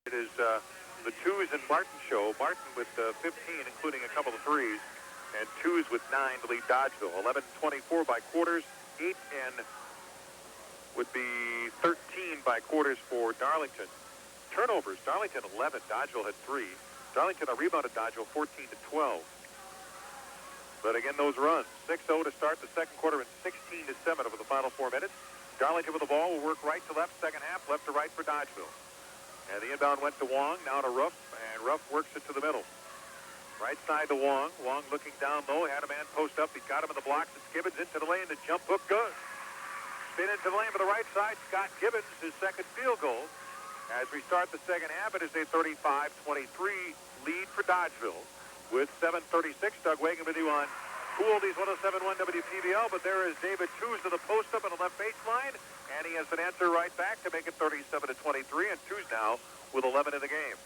It is the twos and Martin show. Martin with 15, including a couple of threes, and twos with 9 to lead Dodgeville. 11-24 by quarters. 8 and would be 13 by quarters for Darlington. Turnovers, Darlington 11, Dodgeville had 3. Darlington rebounded Dodgeville 14-12. But again, those runs. 6-0 to start the second quarter and 16-7 over the final 4 minutes. Darlington with the ball will work right to left second half, left to right for Dodgeville. And the inbound went to Wong, now to Ruff, and Ruff works it to the middle. Right side to Wong. Wong looking down low, had a man post up. He got him in the blocks. It's Gibbons into the lane. The jump hook good. Spin into the lane for the right side. Scott Gibbons, his second field goal. As we start the second half, it is a 35-23 lead for Dodgeville. With 7:36, Doug Wagan with you on Cool Oldies 107.1 WPVL. But there is David Tews to the post up on the left baseline. And he has an answer right back to make it 37-23. And Tews now with 11 in the game.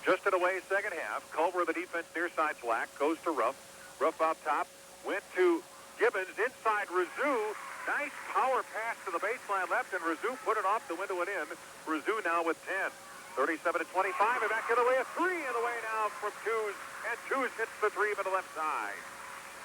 Just an away second half. Culver, the defense near side Black, goes to Ruff. Ruff out top. Went to Gibbons. Inside Rizou. Nice power pass to the baseline left, and Rizou put it off the window and in. Rizou now with 10. 37-25, and back the other way. A three in the way now from Tews, and Tews hits the three from the left side.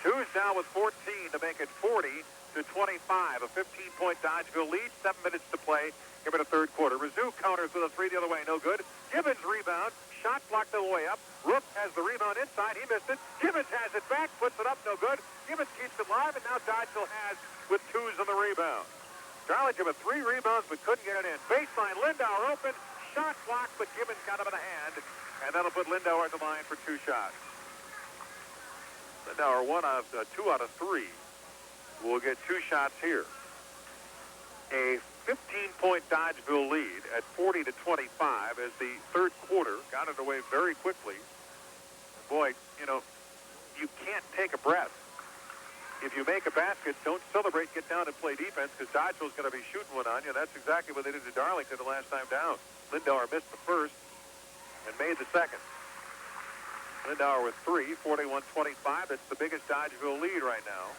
Tews now with 14 to make it 40-25. A 15-point Dodgeville lead. 7 minutes to play here in the third quarter. Rizou counters with a three the other way. No good. Gibbons rebound. Shot blocked the way up. Roof has the rebound inside. He missed it. Gibbons has it back. Puts it up. No good. Gibbons keeps it live, and now Dodgeville has with Tews on the rebound. Darlington with 3 rebounds, but couldn't get it in. Baseline, Lindauer open. Shot blocked, but Gibbons got him in the hand, and that'll put Lindauer at the line for 2 shots. Lindauer 2 out of 3 will get 2 shots here. A 15-point Dodgeville lead at 40-25 as the third quarter got underway very quickly. Boy, you can't take a breath. If you make a basket, don't celebrate, get down and play defense, because Dodgeville's going to be shooting one on you. That's exactly what they did to Darlington the last time down. Lindauer missed the first and made the second. Lindauer with 3, 41-25. That's the biggest Dodgeville lead right now.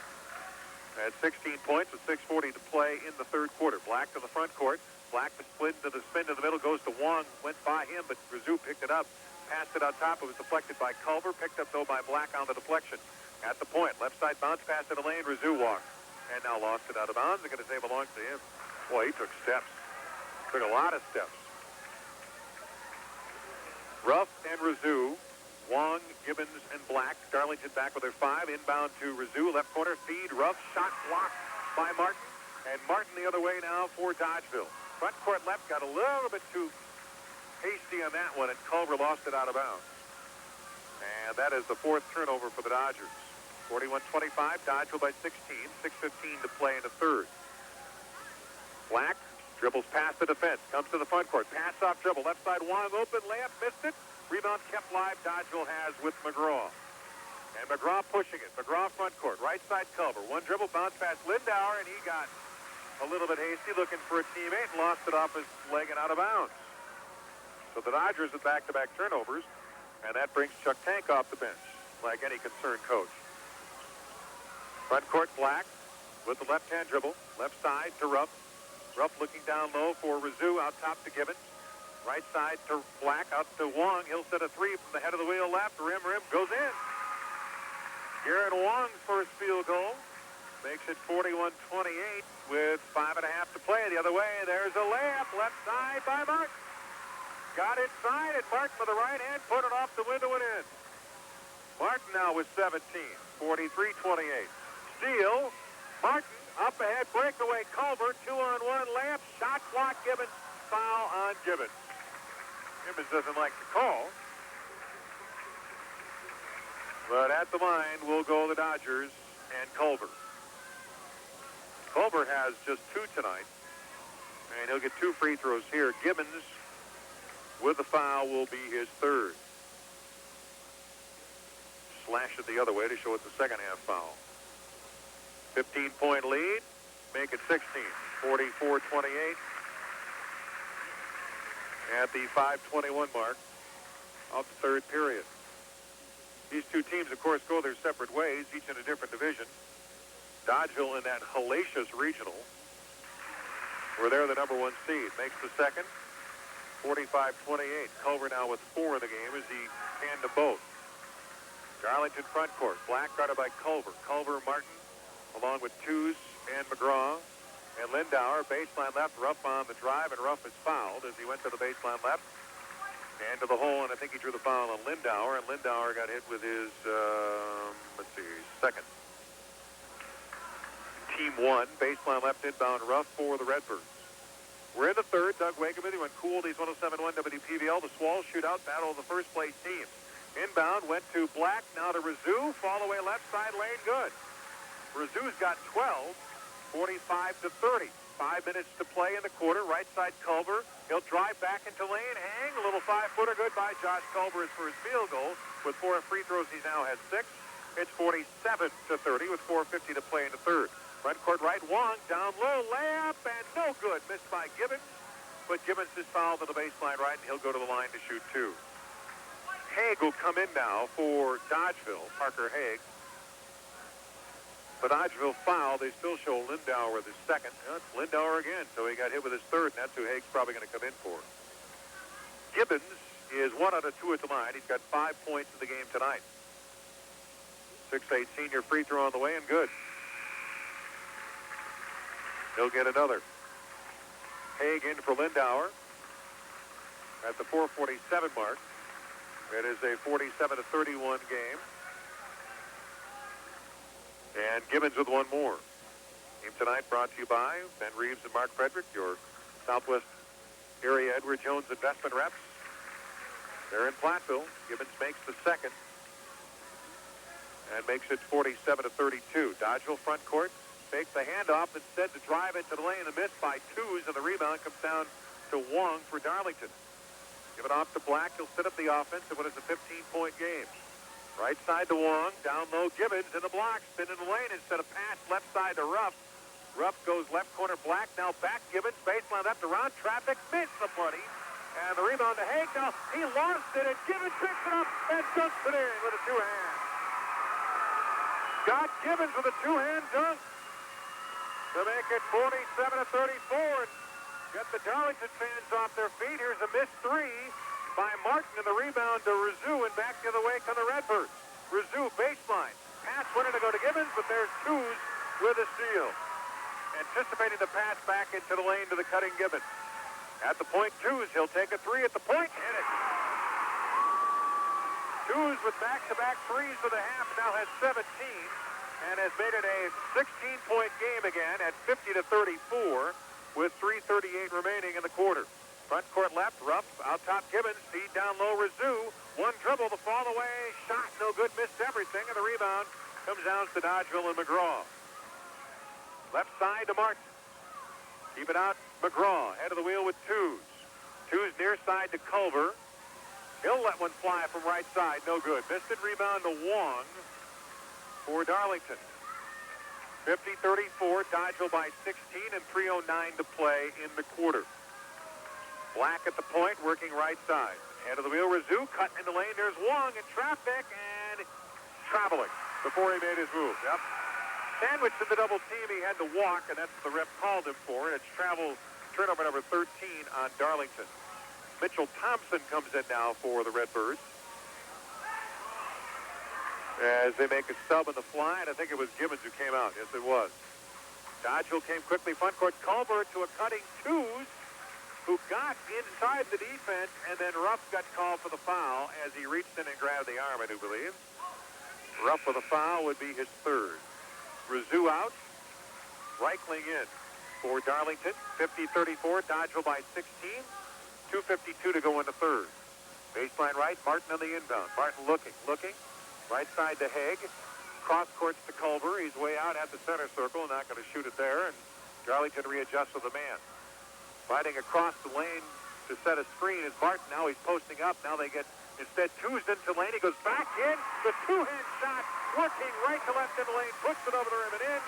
At 16 points with 6:40 to play in the third quarter. Black to the front court. Black to split to the spin to the middle. Goes to Wong. Went by him, but Rizou picked it up. Passed it on top. It was deflected by Culver. Picked up, though, by Black on the deflection. At the point. Left side bounce pass to the lane. Rizou walked. And now lost it out of bounds. They're going to say it belongs to him. Boy, he took steps. Took a lot of steps. Ruff and Rizou. Wong, Gibbons, and Black. Darlington back with their 5. Inbound to Rizou. Left corner feed. Ruff. Shot blocked by Martin. And Martin the other way now for Dodgeville. Front court left got a little bit too hasty on that one, and Culver lost it out of bounds. And that is the 4th turnover for the Dodgers. 41-25. Dodgeville by 16. 6:15 to play in the third. Black dribbles past the defense. Comes to the front court. Pass off dribble. Left side Wong open. Layup. Missed it. Rebound kept live. Dodgeville has with McGraw. And McGraw pushing it. McGraw front court. Right side Culver. One dribble. Bounce past Lindauer, and he got a little bit hasty looking for a teammate and lost it off his leg and out of bounds. So the Dodgers with back-to-back turnovers, and that brings Chuck Tank off the bench, like any concerned coach. Front court Black with the left-hand dribble. Left side to Ruff. Ruff looking down low for Rizou. Out top to Gibbons. Right side to Black, out to Wong. He'll set a 3 from the head of the wheel left. Rim goes in. Garrett Wong's first field goal makes it 41-28 with 5.5 to play. The other way, there's a layup left side by Martin. Got inside, and Martin with the right hand put it off the window and in. Martin now with 17, 43-28. Steal, Martin up ahead, breakaway Culver, 2-on-1 layup, shot clock Gibbons, foul on Gibbons. Gibbons doesn't like the call. But at the line will go the Dodgers and Culver. Culver has just 2 tonight, and he'll get 2 free throws here. Gibbons, with the foul, will be his 3rd. Slash it the other way to show it's the second half foul. 15-point lead, make it 16, 44-28. At the 5:21 mark of the third period. These 2 teams, of course, go their separate ways, each in a different division. Dodgeville in that hellacious regional, where they're the number 1 seed, makes the second. 45-28. Culver now with 4 in the game as he canned them both. Darlington front court. Black guarded by Culver. Culver, Martin, along with Tews and McGraw. And Lindauer, baseline left, Ruff on the drive, and Ruff is fouled as he went to the baseline left and to the hole, and I think he drew the foul on Lindauer, and Lindauer got hit with his, second. Team 1, baseline left inbound Ruff for the Redbirds. We're in the third. Doug Wakeman, went cool. He's 107.1 WPVL. The Swallows shootout battle of the first place team. Inbound went to Black, now to Rizou. Fall away left side lane, good. Rizou's got 12, 45-30. 5 minutes to play in the quarter. Right side Culver. He'll drive back into lane, hang. A little 5-footer good by Josh Culver is for his field goal. With 4 free throws, he now has 6. It's 47-30 with 4:50 to play in the third. Front court right, Wong down low, layup, and no good. Missed by Gibbons, but Gibbons is fouled to the baseline right, and he'll go to the line to shoot 2. Haig will come in now for Dodgeville, Parker Haig. But Dodgeville fouled. They still show Lindauer with his second. It's Lindauer again, so he got hit with his third, and that's who Haig's probably going to come in for. Gibbons is 1 out of 2 at the line. He's got 5 points in the game tonight. 6'8" senior free throw on the way, and good. He'll get another. Haig in for Lindauer at the 4:47 mark. It is a 47-31 game. And Gibbons with 1 more. Game tonight brought to you by Ben Reeves and Mark Frederick, your Southwest area Edward Jones investment reps. They're in Platteville. Gibbons makes the second and makes it 47-32. Dodgeville front court. Fakes the handoff instead to drive into the lane and miss by Tews, and the rebound comes down to Wong for Darlington. Give it off to Black. He'll set up the offense in what is a 15-point game. Right side to Wong. Down low, Gibbons in the block. Spin in the lane instead of pass. Left side to Ruff. Ruff goes left corner, Black. Now back, Gibbons. Baseline left around traffic. Missed the buddy. And the rebound to Haig. Now he lost it, and Gibbons picks it up and dunks it in with a 2-hand. Got Gibbons with a 2-hand dunk to make it 47-34 and get the Darlington fans off their feet. Here's a missed 3 by Martin, and the rebound to Rizou, and back the other way come the Redbirds. Rizou, baseline. Pass wanted to go to Gibbons, but there's Tews with a steal. Anticipating the pass back into the lane to the cutting Gibbons. At the point, Tews. He'll take a 3 at the point. Hit it. Tews with back-to-back threes for the half, now has 17. And has made it a 16-point game again at 50-34 with 3:38 remaining in the quarter. Front court left, Ruff, out top Gibbons, feed down low Rizou. 1 dribble, the fall away, shot, no good, missed everything, and the rebound comes down to Dodgeville and McGraw. Left side to Martin. Keep it out, McGraw, head of the wheel with Tews. Tews near side to Culver. He'll let one fly from right side, no good. Missed it, rebound to Wong for Darlington. 50-34, Dodgeville by 16 and 3:09 to play in the quarter. Black at the point, working right side. Head of the wheel, Rizou, cutting in the lane. There's Wong in traffic and traveling before he made his move. Yep. Sandwiched in the double team, he had to walk, and that's what the ref called him for. And it's travel turnover number 13 on Darlington. Mitchell Thompson comes in now for the Redbirds as they make a sub on the fly, and I think it was Gibbons who came out. Yes, it was. Dodgeville came quickly front court. Culver to a cutting Tews, who got inside the defense, and then Ruff got called for the foul as he reached in and grabbed the arm, I do believe. Ruff with a foul would be his 3rd. Rizou out. Reichling in for Darlington. 50-34, Dodgeville by 16. 2:52 to go in the 3rd. Baseline right, Martin on the inbound. Martin looking. Right side to Haig. Cross courts to Culver. He's way out at the center circle, not going to shoot it there, and Darlington readjusts with a man. Fighting across the lane to set a screen is Martin. Now he's posting up. Now they get, instead, Tews into lane. He goes back in. The 2-hand shot, working right to left in the lane, puts it over the rim and in.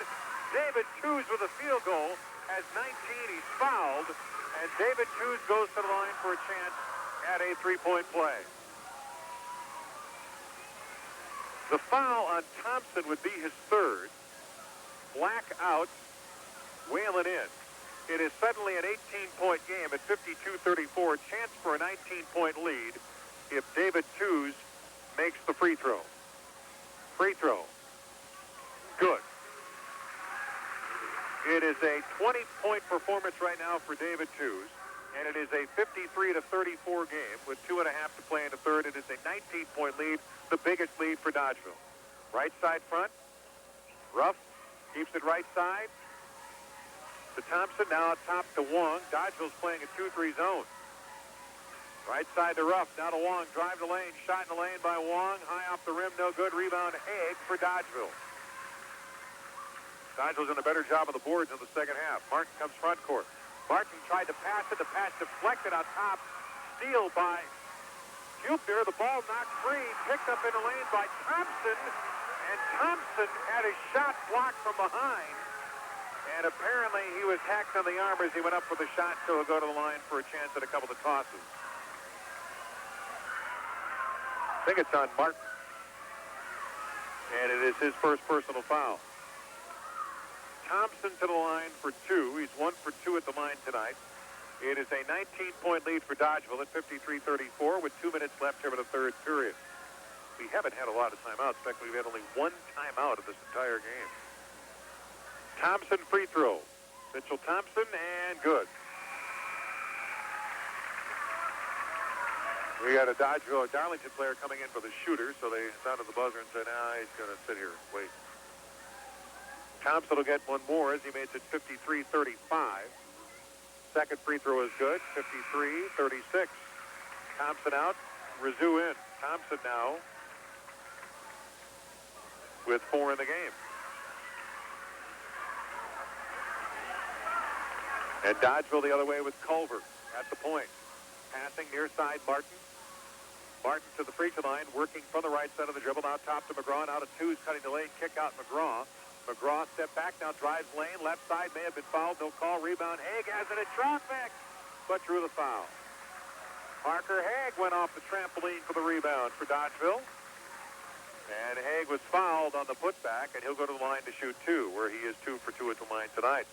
David Tews with a field goal. Has 19. He's fouled, and David Tews goes to the line for a chance at a 3-point play. The foul on Thompson would be his 3rd. Black out, Whalen in. It is suddenly an 18-point game at 52-34. Chance for a 19-point lead if David Tews makes the free throw. Free throw. Good. It is a 20-point performance right now for David Tews, and it is a 53-34 game with 2.5 to play in the third. It is a 19-point lead, the biggest lead for Dodgeville. Right side front. Ruff keeps it right side to Thompson. Now up top to Wong. Dodgeville's playing a 2-3 zone. Right side to Ruff. Now to Wong. Drive the lane. Shot in the lane by Wong. High off the rim. No good. Rebound Haig for Dodgeville. Dodgeville's done a better job on the boards in the second half. Martin comes front court. Martin tried to pass it. The pass deflected on top. Steal by Hubner. The ball knocked free. Picked up in the lane by Thompson. And Thompson had his shot blocked from behind. And apparently he was hacked on the arm as he went up for the shot, so he'll go to the line for a chance at a couple of tosses. I think it's on Martin. And it is his first personal foul. Thompson to the line for 2. He's 1 for 2 at the line tonight. It is a 19-point lead for Dodgeville at 53-34 with 2 minutes left here in the third period. We haven't had a lot of timeouts. In fact, we've had only 1 timeout of this entire game. Thompson free throw. Mitchell Thompson, and good. We got a Dodgeville or Darlington player coming in for the shooter, so they sounded the buzzer and said, he's going to sit here and wait. Thompson will get one more as he makes it 53-35. Second free throw is good, 53-36. Thompson out, Rizou in. Thompson now with 4 in the game. And Dodgeville the other way with Culver at the point. Passing near side Martin. Martin to the free throw line, working from the right side of the dribble. Now top to McGraw, now to Tews, cutting the lane, kick out McGraw. McGraw step back, now drives lane, left side, may have been fouled, no call, rebound. Haig has it at traffic, but drew the foul. Parker Haig went off the trampoline for the rebound for Dodgeville. And Haig was fouled on the putback, and he'll go to the line to shoot 2, where he is 2 for 2 at the line tonight.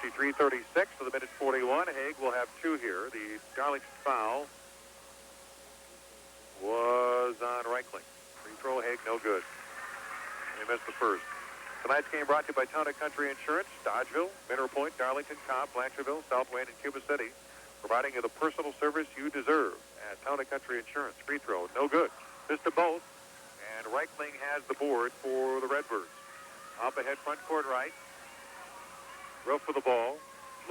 53-36 for the minute 41. Haig will have 2 here. The Darlington foul was on Reichling. Free throw, Haig, no good. He missed the first. Tonight's game brought to you by Town & Country Insurance, Dodgeville, Mineral Point, Darlington, Cobb, Blanchardville, South Wayne, and Cuba City, providing you the personal service you deserve at Town & Country Insurance. Free throw, no good. Missed them both, and Reichling has the board for the Redbirds. Up ahead, front court right. Ruff with the ball,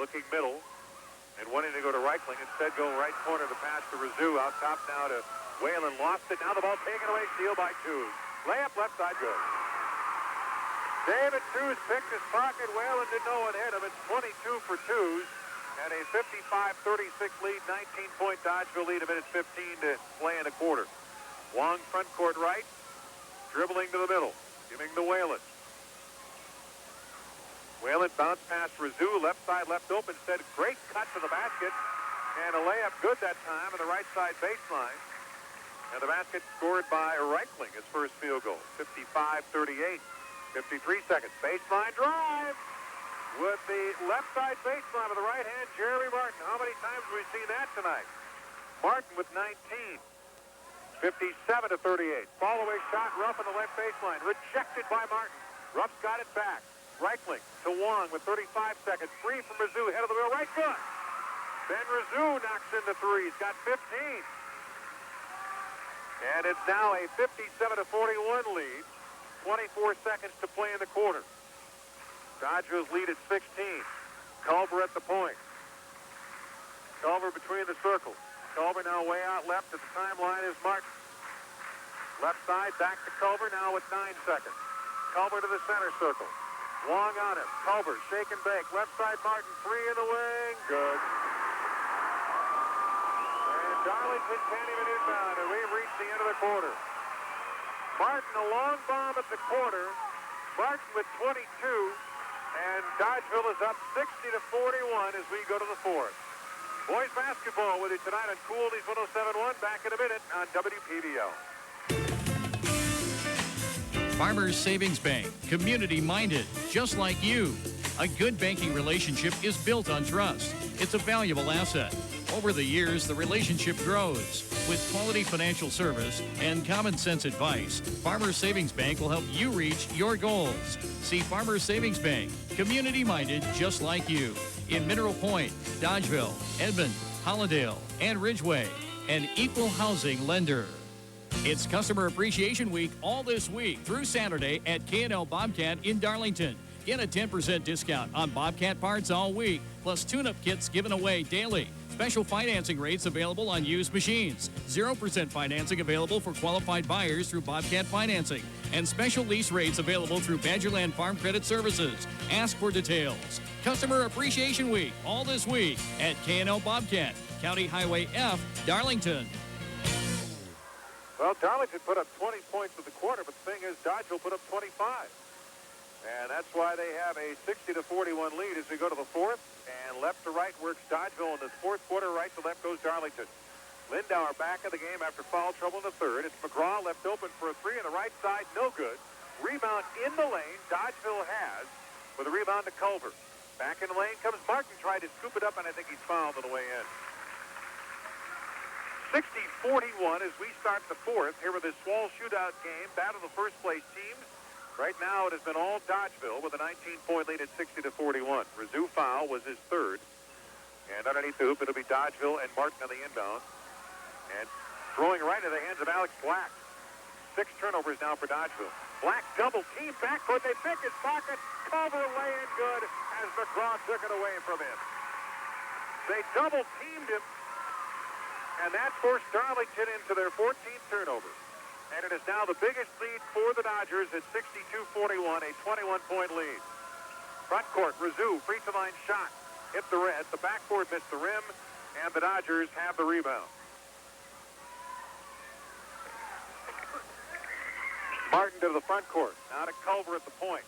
looking middle, and wanting to go to Reichling. Instead, go right corner to pass to Rizou. Out top now to Whalen. Lost it. Now the ball taken away. Steal by Tews. Layup left side, good. David Tews picked his pocket. Whalen didn't know what hit him. It's 22 for Tews. And a 55-36 lead, 19-point Dodgeville lead, a minute 15 to play in the quarter. Wong front court right, dribbling to the middle, giving to Whalen. Whalen bounced past Rizou, left side left open, instead great cut to the basket, and a layup good that time on the right side baseline. And the basket scored by Reichling, his first field goal, 55-38, 53 seconds. Baseline drive with the left side baseline of the right hand, Jeremy Martin. How many times have we seen that tonight? Martin with 19, 57-38. Fall away shot, Ruff on the left baseline, rejected by Martin. Ruff's got it back. Reichling to Wong with 35 seconds. Free from Rizou, head of the wheel, right good. Ben Rizou knocks in the 3. He's got 15. And it's now a 57-41 lead. 24 seconds to play in the quarter. Dodgers lead at 16. Culver at the point. Culver between the circles. Culver now way out left at the timeline is Martin. Left side back to Culver now with 9 seconds. Culver to the center circle. Wong on him. Culver, shake and bake. Left side, Martin, 3 in the wing. Good. And Darlington can't even inbound, and we've reached the end of the quarter. Martin, a long bomb at the quarter. Martin with 22, and Dodgeville is up 60-41 as we go to the fourth. Boys basketball with you tonight on Cool Oldies 107.1. Back in a minute on WPBL. Farmers Savings Bank, community-minded, just like you. A good banking relationship is built on trust. It's a valuable asset. Over the years, the relationship grows. With quality financial service and common sense advice, Farmers Savings Bank will help you reach your goals. See Farmers Savings Bank, community-minded just like you. In Mineral Point, Dodgeville, Edmond, Hollandale, and Ridgeway. An equal housing lender. It's Customer Appreciation Week all this week through Saturday at K&L Bobcat in Darlington. Get a 10% discount on Bobcat parts all week, plus tune-up kits given away daily. Special financing rates available on used machines. 0% financing available for qualified buyers through Bobcat Financing. And special lease rates available through Badgerland Farm Credit Services. Ask for details. Customer Appreciation Week all this week at K&L Bobcat, County Highway F, Darlington. Well, Darlington put up 20 points in the quarter, but the thing is, Dodgeville put up 25. And that's why they have a 60-41 lead as we go to the fourth. And left to right works Dodgeville in this fourth quarter. Right to left goes Darlington. Lindauer back in the game after foul trouble in the third. It's McGraw left open for a three on the right side. No good. Rebound in the lane. Dodgeville has with a rebound to Culver. Back in the lane comes Martin. Tried to scoop it up, and I think he's fouled on the way in. 60-41 as we start the fourth here with this Swall shootout game. Battle of the first place teams. Right now, it has been all Dodgeville with a 19-point lead at 60-41. Rizou foul was his third. And underneath the hoop, it'll be Dodgeville and Martin on the inbound. And throwing right into the hands of Alex Black. 6 turnovers now for Dodgeville. Black double team backcourt. They pick his pocket. Culver lay in good as McGraw took it away from him. They double teamed him. And that forced Darlington into their 14th turnover. And it is now the biggest lead for the Dodgers at 62-41, a 21-point lead. Front court, Rizou, free throw line shot. Hit the red. The backboard missed the rim, and the Dodgers have the rebound. Martin to the front court. Now to Culver at the point.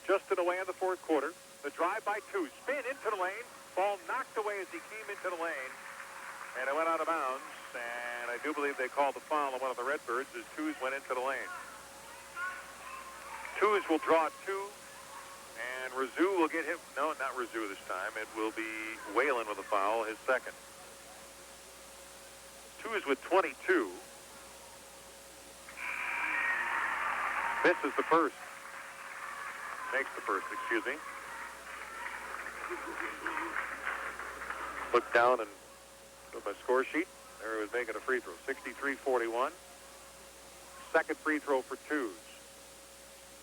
Just in the way in the fourth quarter. The drive by two. Spin into the lane. Ball knocked away as he came into the lane. And it went out of bounds. And I do believe they called the foul on one of the Redbirds as Twos went into the lane. Twos will draw two. And Rizou will get him. No, not Rizou this time. It will be Whalen with a foul, his second. Twos with 22. Misses the first. Makes the first, excuse me. Look down and look at my score sheet. There he was making a free throw. 63-41. Second free throw for Twos.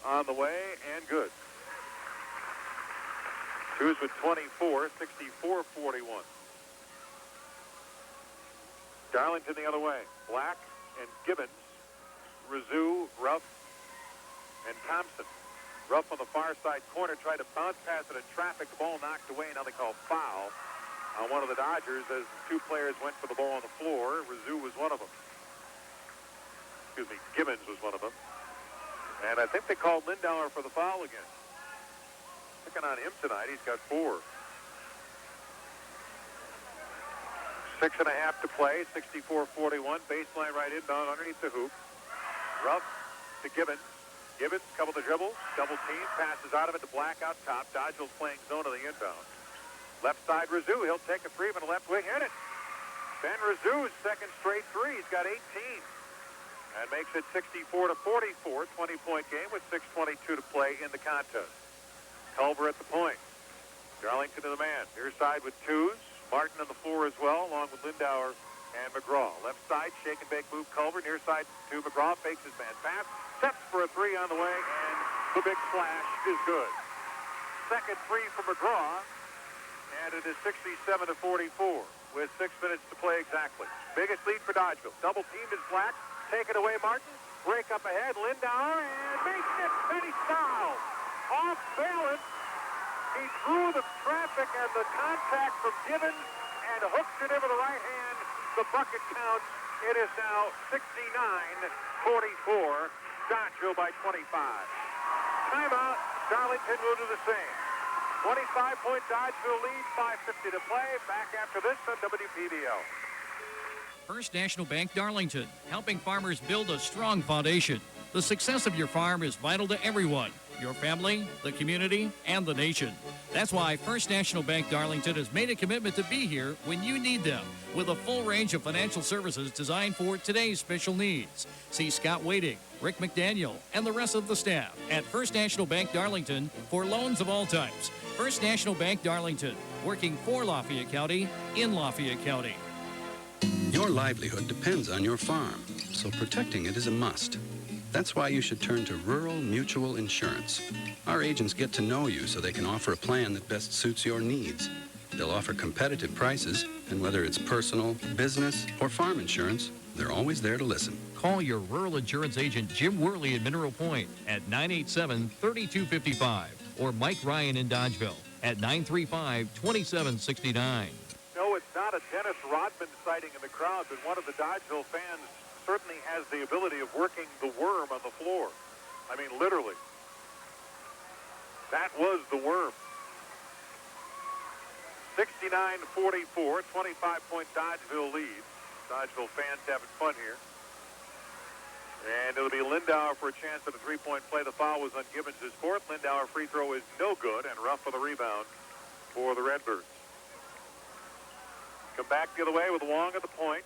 On the way and good. Twos with 24, 64-41. Darlington the other way. Black and Gibbons. Rizou, Ruff, and Thompson. Ruff on the far side corner tried to bounce pass it in traffic. The ball knocked away. Now they call foul on one of the Dodgers as the two players went for the ball on the floor. Rizou was one of them. Excuse me, Gibbons was one of them. And I think they called Lindauer for the foul again. Picking on him tonight. He's got 4. 6.5 to play. 64-41. Baseline right inbound underneath the hoop. Ruff to Gibbons. Gibbons, couple of dribbles, double team, passes out of it to Black out top. Dodgeville's playing zone on the inbound. Left side, Rizou. He'll take a three from the left wing. Hit it. Ben Rizou's second straight three. He's got 18. And makes it 64-44. 20-point game with 6:22 to play in the contest. Culver at the point. Darlington to the man. Near side with Twos. Martin on the floor as well, along with Lindauer and McGraw. Left side, shake and bake move Culver. Near side to McGraw. Fakes his man pass. Steps for a three on the way, and the big splash is good. Second three for McGraw, and it is 67-44 with 6 minutes to play exactly. Biggest lead for Dodgeville. Double team is Black. Take it away, Martin. Break up ahead. Lindauer, and makes it. And he's fouled. Off balance. He drew the traffic and the contact from Gibbons and hooks it into the right hand. The bucket counts. It is now 69-44. Dodgeville by 25. Timeout. Darlington will do the same. 25-point Dodgeville lead. 5:50 to play. Back after this on WPBL. First National Bank Darlington, helping farmers build a strong foundation. The success of your farm is vital to everyone. your family, the community, and the nation. That's why First National Bank Darlington has made a commitment to be here when you need them, with a full range of financial services designed for today's special needs. See Scott Wading, Rick McDaniel, and the rest of the staff at First National Bank Darlington for loans of all types. First National Bank Darlington, working for Lafayette County, in Lafayette County. Your livelihood depends on your farm, so protecting it is a must. That's why you should turn to Rural Mutual Insurance. Our agents get to know you so they can offer a plan that best suits your needs. They'll offer competitive prices, and whether it's personal, business, or farm insurance, they're always there to listen. Call your rural insurance agent Jim Worley in Mineral Point at 987-3255 or Mike Ryan in Dodgeville at 935-2769. No, it's not a Dennis Rodman sighting in the crowd, but one of the Dodgeville fans certainly has the ability of working the worm on the floor. I mean, literally. That was the worm. 69-44, 25-point Dodgeville lead. Dodgeville fans having fun here. And it'll be Lindauer for a chance at a three-point play. The foul was on Gibbons' fourth. Lindauer free throw is no good, and rough for the rebound for the Redbirds. Come back the other way with Wong at the point.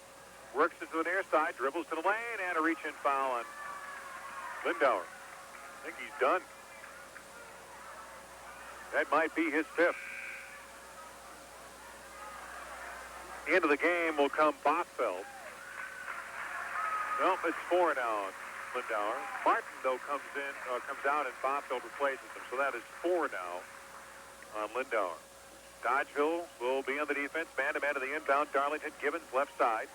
Works into the near side, dribbles to the lane, and a reach-in foul on Lindauer. I think he's done. That might be his fifth. Into the game will come Bothfeld. Well, it's four now on Lindauer. Martin, though, comes out, and Bothfeld replaces him. So that is four now on Lindauer. Dodgeville will be on the defense. Man-to-man to the inbound. Darlington, Gibbons, left side.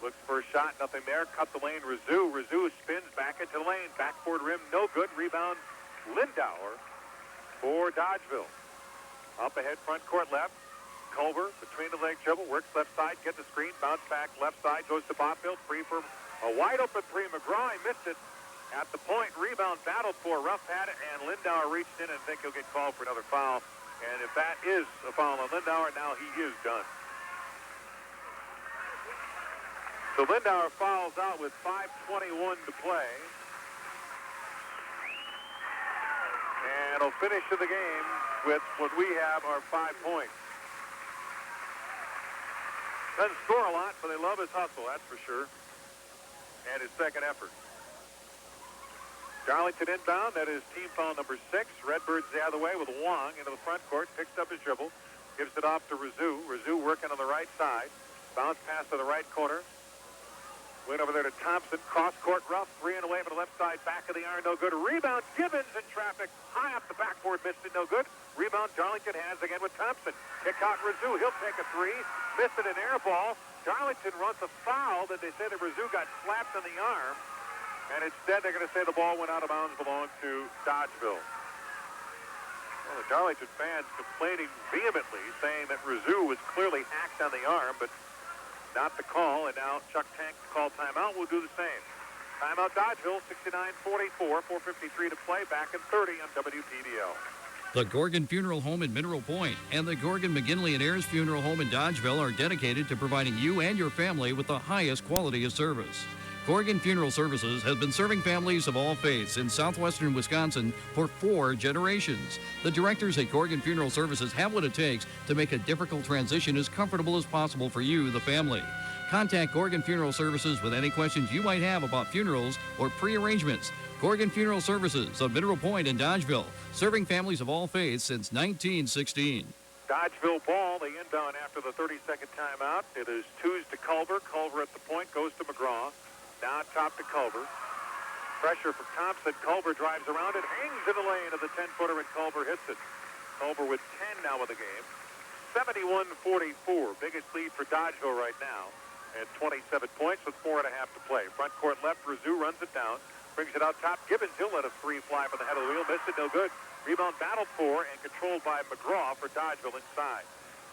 Looks for a shot, nothing there. Cut the lane, Rizou. Rizou spins back into the lane. Backboard rim, no good. Rebound, Lindauer for Dodgeville. Up ahead, front court left. Culver, between the leg dribble, works left side, gets the screen, bounce back left side, goes to Bothfield, free for a wide open three. McGraw, he missed it at the point. Rebound battled for, rough had it, and Lindauer reached in and think he'll get called for another foul. And if that is a foul on Lindauer, now he is done. So Lindauer fouls out with 5:21 to play. And he'll finish the game with what we have are 5 points. Doesn't score a lot, but they love his hustle, that's for sure. And his second effort. Darlington inbound, that is team foul number 6. Redbirds the other way with Wong into the front court, picks up his dribble, gives it off to Rizou. Rizou working on the right side. Bounce pass to the right corner. Went over there to Thompson. Cross court rough. 3 and away from the left side. Back of the iron. No good. Rebound. Gibbons in traffic. High up the backboard. Missed it. No good. Rebound. Darlington has again with Thompson. Kick out Rizou. He'll take a three. Missed it. An air ball. Darlington runs a foul that they say that Rizou got slapped in the arm. And instead they're going to say the ball went out of bounds, belonged to Dodgeville. Well, the Darlington fans complaining vehemently, saying that Rizou was clearly hacked on the arm, but not the call, and now Chuck Tank called timeout. We'll do the same. Timeout Dodgeville, 69-44, 4:53 to play, back in 30 on WPDL. The Gorgon Funeral Home in Mineral Point and the Gorgon, McGinley, and Ayers Funeral Home in Dodgeville are dedicated to providing you and your family with the highest quality of service. Gorgon Funeral Services has been serving families of all faiths in southwestern Wisconsin for 4 generations. The directors at Gorgon Funeral Services have what it takes to make a difficult transition as comfortable as possible for you, the family. Contact Gorgon Funeral Services with any questions you might have about funerals or pre-arrangements. Gorgon Funeral Services of Mineral Point and Dodgeville, serving families of all faiths since 1916. Dodgeville ball, they inbound after the 30-second timeout. It is twos to Culver. Culver at the point, goes to McGraw. Now top to Culver. Pressure from Thompson. Culver drives around it, hangs in the lane of the 10-footer, and Culver hits it. Culver with 10 now in the game. 71-44. Biggest lead for Dodgeville right now at 27 points with 4.5 to play. Front court left. Rizou runs it down. Brings it out top. Gibbons, he'll let a three fly from the head of the wheel. Missed it, no good. Rebound battled for and controlled by McGraw for Dodgeville inside.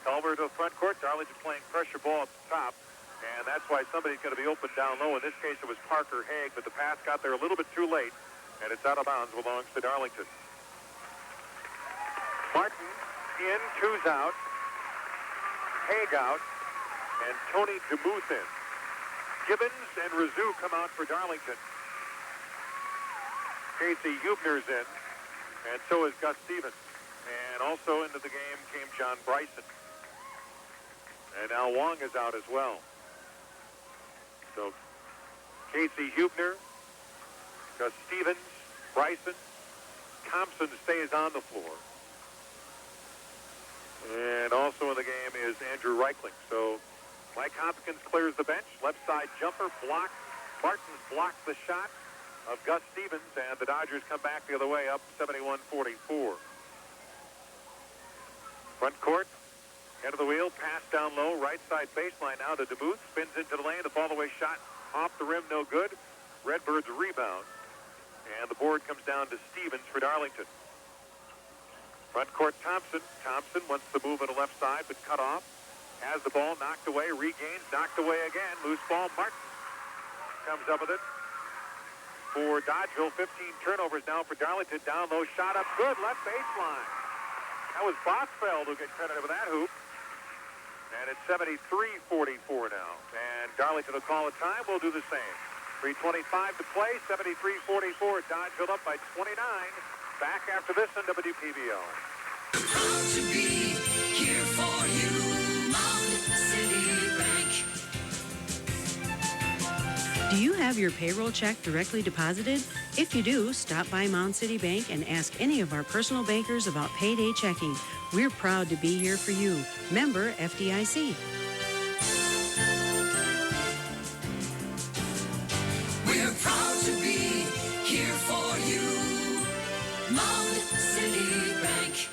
Culver to the front court. Darlington playing pressure ball at the top. And that's why somebody's going to be open down low. In this case, it was Parker Haig, but the pass got there a little bit too late, and it's out of bounds, belongs to Darlington. Martin in, two's out, Haig out, and Tony DeMuth in. Gibbons and Rizou come out for Darlington. Casey Hubner's in, and so is Gus Stevens. And also into the game came John Bryson. And now Wong is out as well. So Casey Hubner, Gus Stevens, Bryson, Thompson stays on the floor. And also in the game is Andrew Reichling. So Mike Hopkins clears the bench. Left side jumper blocked. Martins blocks the shot of Gus Stevens, and the Dodgers come back the other way up 71-44. Front court, head of the wheel, pass down low, right side baseline now to DeMuth. Spins into the lane. The fall-away shot off the rim, no good. Redbirds rebound. And the board comes down to Stevens for Darlington. Front court, Thompson. Thompson wants to move on the left side, but cut off. Has the ball knocked away, regains, knocked away again. Loose ball, Martin comes up with it for Dodgeville. 15 turnovers now for Darlington. Down low, shot up good, left baseline. That was Bosfeld who gets credited with that hoop. And it's 73-44 now. And Darlington will call a time. We'll do the same. 3:25 to play, 73-44. Dodgeville up by 29. Back after this on WPBL. Proud to be here for you, Mound City Bank. Do you have your payroll check directly deposited? If you do, stop by Mound City Bank and ask any of our personal bankers about payday checking. We're proud to be here for you. Member FDIC. We're proud to be here for you, Mound City Bank.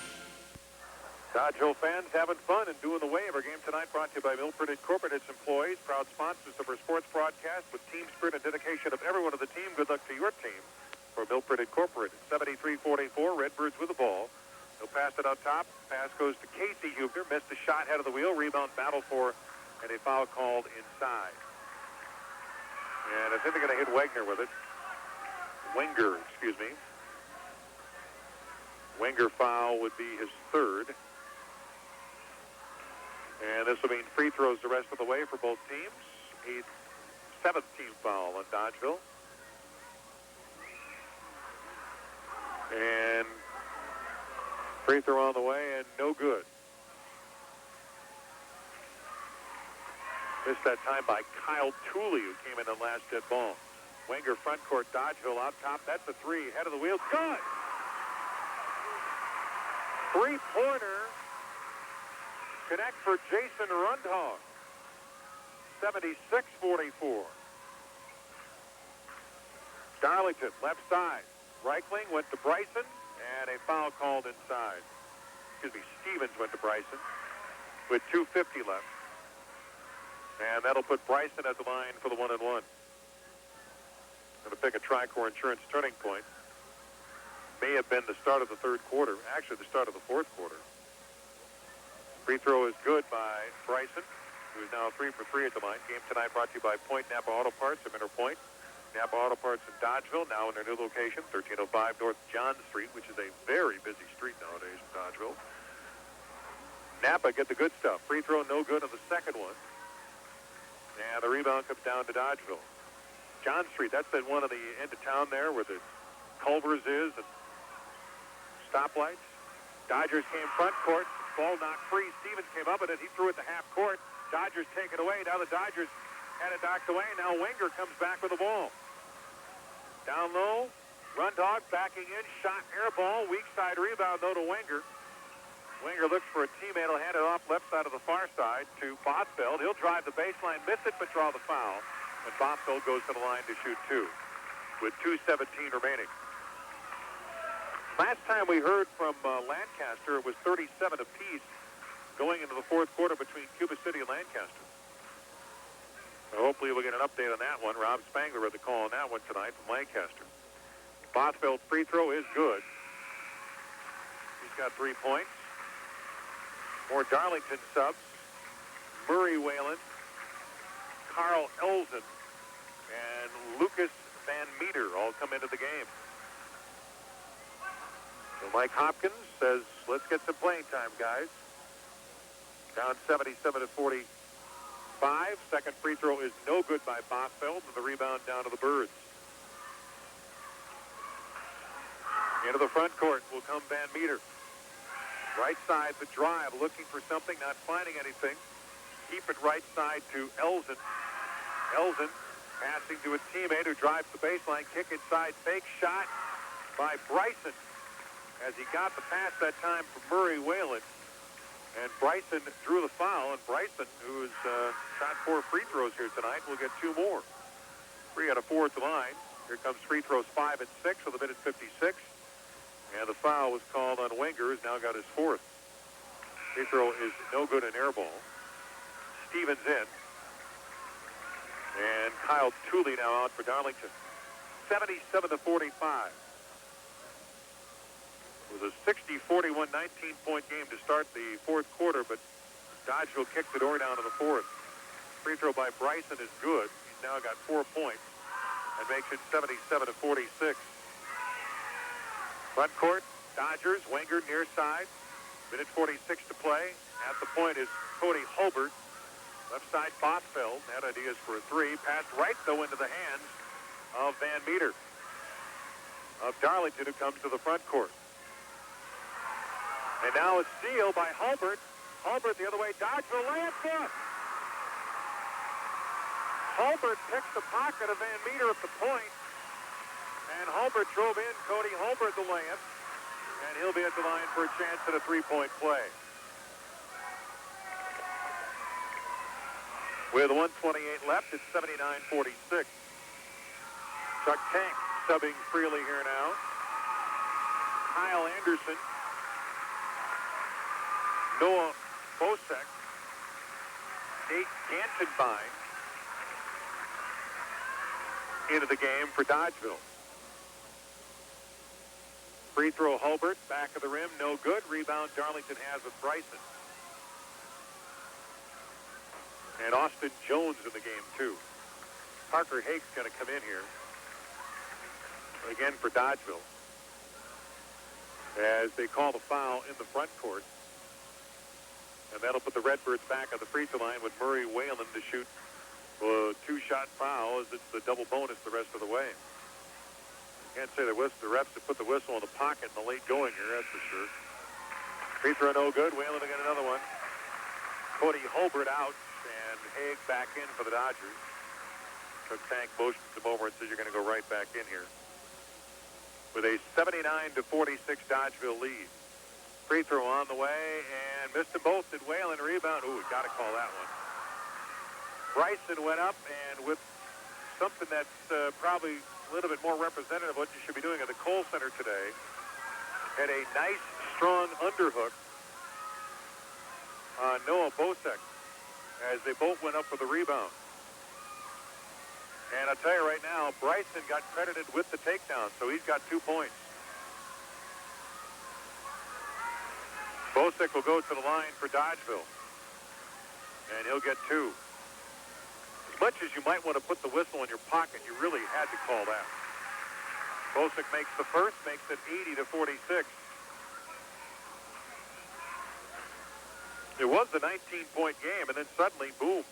Dodgeville fans having fun and doing the waiver game tonight, brought to you by Milford Incorporated, its employees, proud sponsors of our sports broadcast with team spirit and dedication of everyone on the team. Good luck to your team for Milford Incorporated. 73-44, Redbirds with the ball. They'll pass it out top. Pass goes to Casey Hubner. Missed a shot, head of the wheel. Rebound battle for, and a foul called inside. And I think they're going to hit Wenger with it. Wenger, excuse me. Wenger foul would be his third. And this will mean free throws the rest of the way for both teams. Seventh team foul on Dodgeville. And free throw on the way and no good. Missed that time by Kyle Tooley, who came in the last dead ball. Wenger front court, Dodgeville out top. That's a three. Head of the wheel. Good! Three-pointer. Connect for Jason Rundhog. 76-44. Darlington, left side. Reichling went to Bryson, and a foul called inside. Excuse me, Stevens went to Bryson with 2:50 left. And that'll put Bryson at the line for the 1-and-1. Going to pick a Tricor Insurance turning point. May have been the start of the third quarter. Actually, the start of the fourth quarter. Free throw is good by Bryson, who is now 3 for 3 at the line. Game tonight brought to you by Point Napa Auto Parts of Inter Point. Napa Auto Parts in Dodgeville, now in their new location, 1305 North John Street, which is a very busy street nowadays in Dodgeville. Napa get the good stuff. Free throw no good on the second one. And the rebound comes down to Dodgeville. John Street, that's the one of the end of town there where the Culver's is and stoplights. Dodgers came front court. Ball knocked free. Stevens came up with it. He threw it to half court. Dodgers take it away. Now the Dodgers had it knocked away. Now Wenger comes back with the ball. Down low. Rundhog backing in. Shot air ball. Weak side rebound though to Wenger. Wenger looks for a teammate. He'll hand it off left side of the far side to Bosfeld. He'll drive the baseline, miss it, but draw the foul. And Bosfeld goes to the line to shoot two with 2:17 remaining. Last time we heard from Lancaster, it was 37 apiece going into the fourth quarter between Cuba City and Lancaster. So hopefully we'll get an update on that one. Rob Spangler had the call on that one tonight from Lancaster. Bosfeld's free throw is good. He's got 3 points. More Darlington subs. Murray Whalen, Carl Elzen, and Lucas Van Meter all come into the game. So Mike Hopkins says, let's get some playing time, guys. Down 77-45. Second free throw is no good by Bosfeld, and the rebound down to the Birds. Into the front court will come Van Meter. Right side, the drive, looking for something, not finding anything. Keep it right side to Elzen. Elzen passing to a teammate who drives the baseline, kick inside, fake shot by Bryson. As he got the pass that time from Murray Whalen. And Bryson drew the foul, and Bryson, who's shot 4 free throws here tonight, will get 2 more. 3 out of 4 at the line. Here comes free throws 5 and 6 with a minute 56. And the foul was called on Wenger, who's now got his 4th. Free throw is no good, an air ball. Stevens in. And Kyle Tooley now out for Darlington. 77-45. It was a 60-41 19-point game to start the 4th quarter, but Dodgeville kicked the door down to the 4th. Free throw by Bryson is good. He's now got 4 points and makes it 77-46. Front court, Dodgers, Wenger near side. Minute 46 to play. At the point is Cody Hulbert. Left side, Bosfeld had ideas for a 3. Passed right, though, into the hands of Van Meter of Darlington, who comes to the front court. And now a steal by Hulbert. Hulbert the other way. Dodgeville layup good. Hulbert picks the pocket of Van Meter at the point. And Hulbert drove in Cody Hulbert the layup. And he'll be at the line for a chance at a 3-point play. With 1:28 left, it's 79-46. Chuck Tank subbing freely here now. Kyle Anderson. Noah Bosek. Nate Gantenbein into the game for Dodgeville. Free throw Hulbert, back of the rim, no good. Rebound Darlington has with Bryson. And Austin Jones in the game, too. Parker Hake's going to come in here. Again for Dodgeville. As they call the foul in the front court. And that'll put the Redbirds back on the free throw line with Murray Whalen to shoot a 2-shot foul, as it's the double bonus the rest of the way. Can't say the refs have put the whistle in the pocket in the late going here, that's for sure. Free throw no good. Whalen to get another one. Cody Hulbert out, and Haig back in for the Dodgers. Cook Tank motions him over and says you're going to go right back in here. With a 79-46 Dodgeville lead. Free throw on the way, and missed them both. Did Whalen rebound? Ooh, got to call that one. Bryson went up, and with something that's probably a little bit more representative of what you should be doing at the Kohl Center today, had a nice, strong underhook on Noah Bosek as they both went up for the rebound. And I'll tell you right now, Bryson got credited with the takedown, so he's got 2 points. Bosek will go to the line for Dodgeville, and he'll get 2. As much as you might want to put the whistle in your pocket, you really had to call that. Bosek makes the first, makes it 80-46. It was a 19-point game, and then suddenly, boom,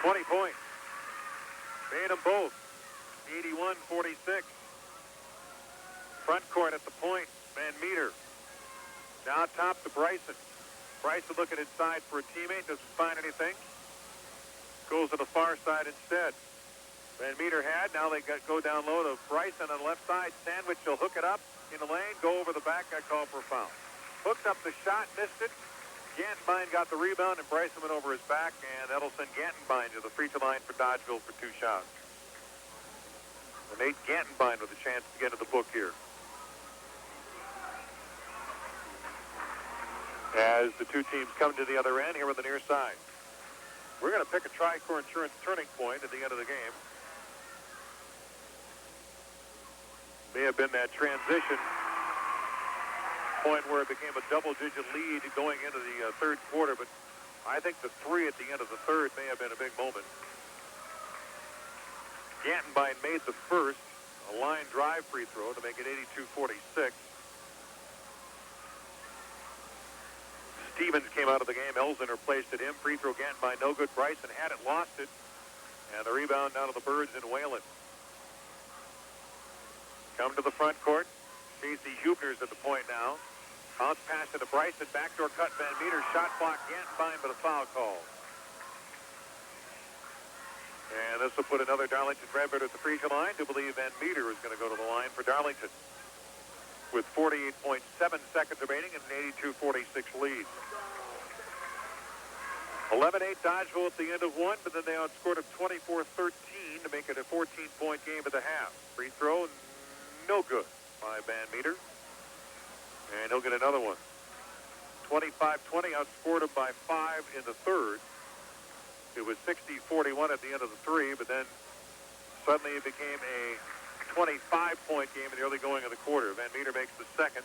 20 points. Made them both, 81-46. Front court at the point, Van Meter. Now top to Bryson. Bryson looking inside for a teammate, doesn't find anything. Goes to the far side instead. Van Meter had, now they go down low to Bryson on the left side. Sandwich, he'll hook it up in the lane, go over the back, got called for a foul. Hooked up the shot, missed it. Gantenbein got the rebound, and Bryson went over his back, and that'll send Gantenbein to the free throw line for Dodgeville for 2 shots. And Nate Gantenbein with a chance to get into the book here. As the 2 teams come to the other end here on the near side. We're going to pick a Tricor Insurance turning point at the end of the game. May have been that transition point where it became a double-digit lead going into the 3rd quarter, but I think the 3 at the end of the 3rd may have been a big moment. Gantenbein made the first, a line drive free throw to make it 82-46. Stevens came out of the game. Elzen replaced him. Free throw Gantenbein, no good. Bryson had it, lost it. And the rebound down to the Birds and Whalen. Come to the front court. Casey Huebner's at the point now. Bounce pass to Bryson. Backdoor cut. Van Meter. Shot clock. Gantenbein, but a foul call. And this will put another Darlington Redbird at the free throw line. Do believe Van Meter is going to go to the line for Darlington with 48.7 seconds remaining and an 82-46 lead. 11-8 Dodgeville at the end of one, but then they outscored them 24-13 to make it a 14-point game at the half. Free throw, no good by Van Meter. And he'll get another one. 25-20, outscored them by 5 in the third. It was 60-41 at the end of the three, but then suddenly it became a 25-point game in the early going of the quarter. Van Meter makes the second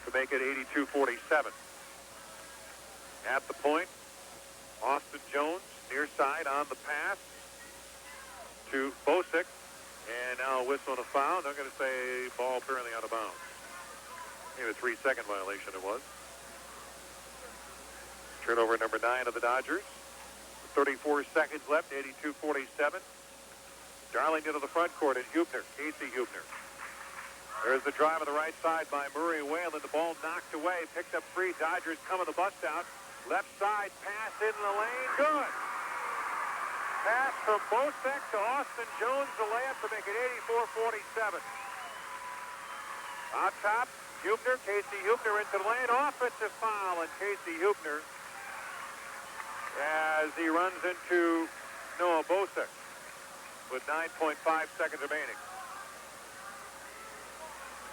to make it 82-47. At the point, Austin Jones, near side on the pass to Bosick. And now a whistle and a foul. They're going to say ball apparently out of bounds. Maybe a 3-second violation it was. Turnover number 9 of the Dodgers. 34 seconds left, 82-47. Darlington to the front court and Huebner, Casey Huebner. There's the drive on the right side by Murray Whalen. The ball knocked away, picked up free. Dodgers coming the bust out. Left side pass in the lane, good. Pass from Bosick to Austin Jones, the layup to make it 84-47. On top, Huebner, Casey Huebner into the lane. Offensive foul on Casey Huebner as he runs into Noah Bosick with 9.5 seconds remaining.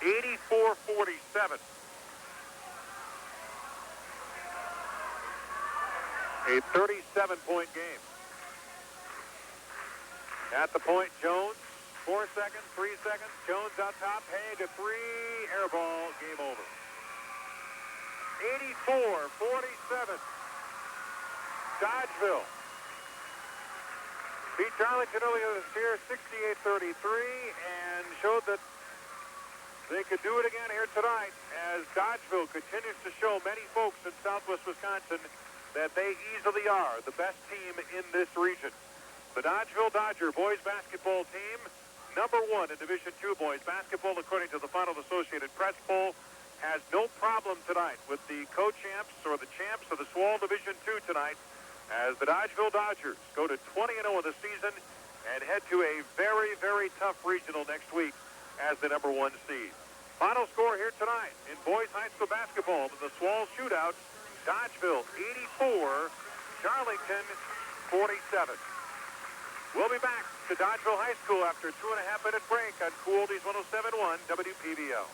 84-47. A 37-point game. At the point, Jones, 4 seconds, 3 seconds. Jones on top, Haig a three, air ball, game over. 84-47. Dodgeville beat Darlington earlier this year, 68-33, and showed that they could do it again here tonight as Dodgeville continues to show many folks in Southwest Wisconsin that they easily are the best team in this region. The Dodgeville Dodger boys basketball team, number 1 in Division II boys basketball, according to the final Associated Press poll, has no problem tonight with the co-champs or the champs of the Swall Division II tonight, as the Dodgeville Dodgers go to 20-0 in the season and head to a very, very tough regional next week as the number 1 seed. Final score here tonight in boys high school basketball in the Swall Shootout, Dodgeville 84, Darlington 47. We'll be back to Dodgeville High School after a 2.5-minute break on Cool Oldies 107.1 WPVL.